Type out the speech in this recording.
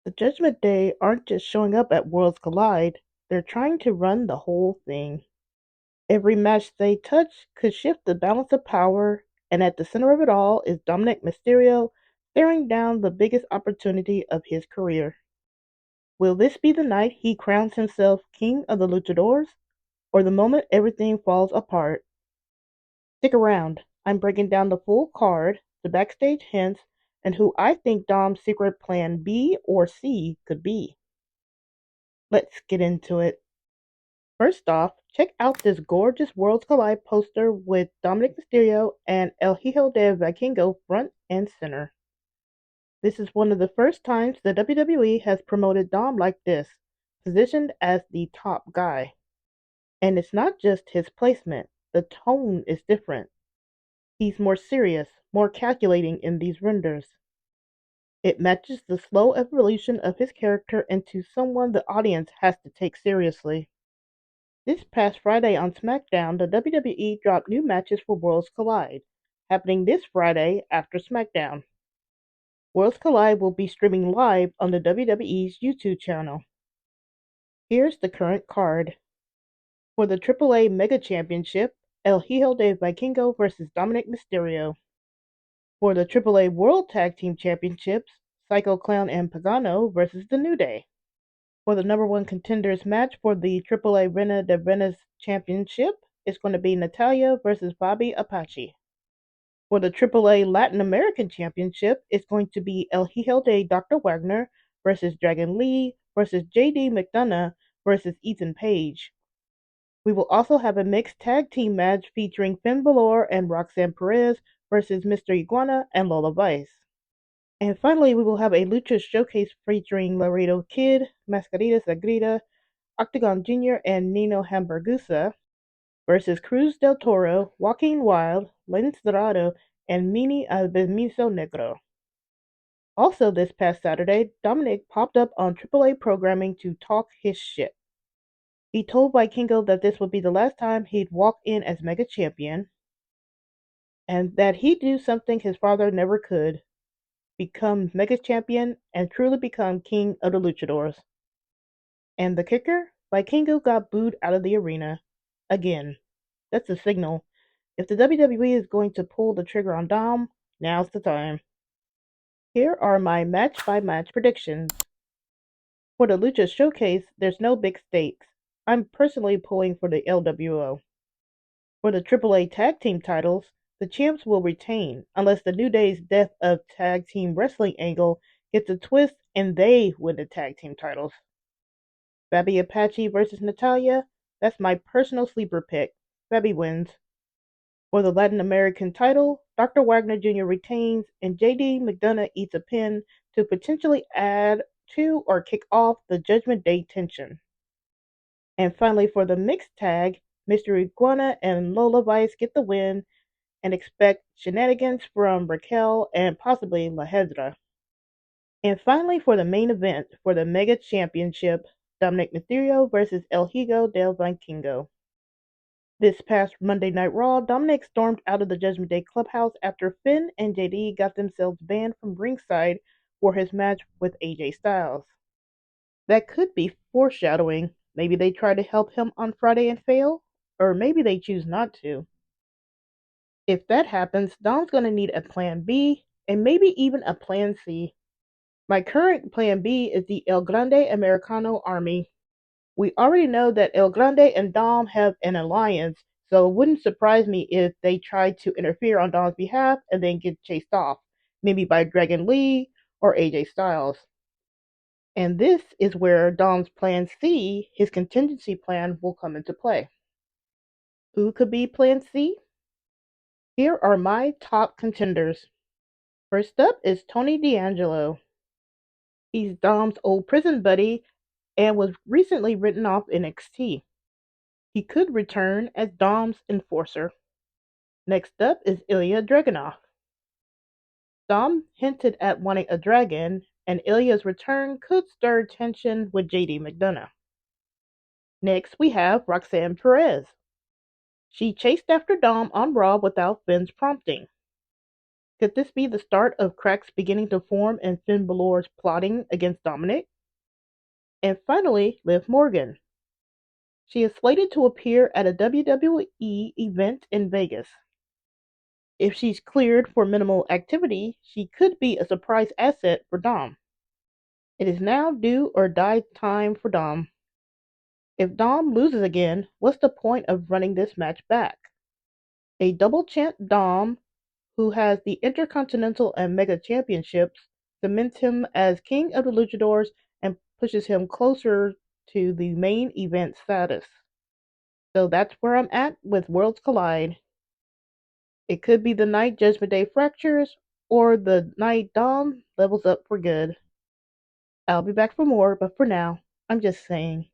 The Judgment Day aren't just showing up at Worlds Collide, they're trying to run the whole thing. Every match they touch could shift the balance of power, and at the center of it all is Dominik Mysterio staring down the biggest opportunity of his career. Will this be the night he crowns himself King of the Luchadores, or the moment everything falls apart? Stick around, I'm breaking down the full card, the backstage hints, and who I think Dom's secret plan B or C could be. Let's get into it. First off, check out this gorgeous Worlds Collide poster with Dominik Mysterio and El Hijo del Vikingo front and center. This is one of the first times the WWE has promoted Dom like this, positioned as the top guy. And it's not just his placement, the tone is different. He's more serious, more calculating in these renders. It matches the slow evolution of his character into someone the audience has to take seriously. This past Friday on SmackDown, the WWE dropped new matches for Worlds Collide, happening this Friday after SmackDown. Worlds Collide will be streaming live on the WWE's YouTube channel. Here's the current card. For the AAA Mega Championship, El Hijo de Vikingo vs. Dominik Mysterio. For the AAA World Tag Team Championships, Psycho Clown and Pagano vs. The New Day. For the number one contenders match for the AAA Reina de Reinas Championship, it's going to be Natalya versus Bobby Apache. For the AAA Latin American Championship, it's going to be El Hijo de Dr. Wagner versus Dragon Lee versus JD McDonough versus Ethan Page. We will also have a mixed tag team match featuring Finn Balor and Roxanne Perez versus Mr. Iguana and Lola Vice. And finally, we will have a Lucha showcase featuring Laredo Kid, Mascarita Sagrada, Octagon Jr., and Nino Hamburguesa versus Cruz del Toro, Joaquin Wild, Lince Dorado, and Mini Albemiso Negro. Also this past Saturday, Dominic popped up on AAA programming to talk his shit. He told Vikingo that this would be the last time he'd walk in as Mega Champion, and that he'd do something his father never could, become Mega Champion and truly become King of the Luchadores. And the kicker? Vikingo got booed out of the arena. Again. That's a signal. If the WWE is going to pull the trigger on Dom, now's the time. Here are my match by match predictions. For the Lucha Showcase, there's no big stakes. I'm personally pulling for the LWO. For the AAA Tag Team titles, the champs will retain unless the New Day's Death of Tag Team Wrestling angle gets a twist and they win the tag team titles. Fabi Apache versus Natalya, that's my personal sleeper pick. Fabi wins. For the Latin American title, Dr. Wagner Jr. retains and JD McDonough eats a pin to potentially add to or kick off the Judgment Day tension. And finally, for the mixed tag, Mr. Iguana and Lola Vice get the win and expect shenanigans from Raquel and possibly La Hedra. And finally, for the main event for the Mega Championship, Dominik Mysterio versus El Hijo del Vikingo. This past Monday Night Raw, Dominic stormed out of the Judgment Day clubhouse after Finn and JD got themselves banned from ringside for his match with AJ Styles. That could be foreshadowing. Maybe they try to help him on Friday and fail, or maybe they choose not to. If that happens, Dom's going to need a plan B and maybe even a plan C. My current plan B is the El Grande Americano Army. We already know that El Grande and Dom have an alliance, so it wouldn't surprise me if they tried to interfere on Dom's behalf and then get chased off, maybe by Dragon Lee or AJ Styles. And this is where Dom's plan C, his contingency plan, will come into play. Who could be plan C? Here are my top contenders. First up is Tony D'Angelo. He's Dom's old prison buddy and was recently written off in NXT. He could return as Dom's enforcer. Next up is Ilya Dragunov. Dom hinted at wanting a dragon, and Ilya's return could stir tension with JD McDonough. Next, we have Roxanne Perez. She chased after Dom on Raw without Finn's prompting. Could this be the start of cracks beginning to form in Finn Balor's plotting against Dominic? And finally, Liv Morgan. She is slated to appear at a WWE event in Vegas. If she's cleared for minimal activity, she could be a surprise asset for Dom. It is now do or die time for Dom. If Dom loses again, what's the point of running this match back? A double champ Dom, who has the Intercontinental and Mega Championships, cements him as King of the Luchadores and pushes him closer to the main event status. So that's where I'm at with Worlds Collide. It could be the night Judgment Day fractures, or the night Dom levels up for good. I'll be back for more, but for now, I'm just saying.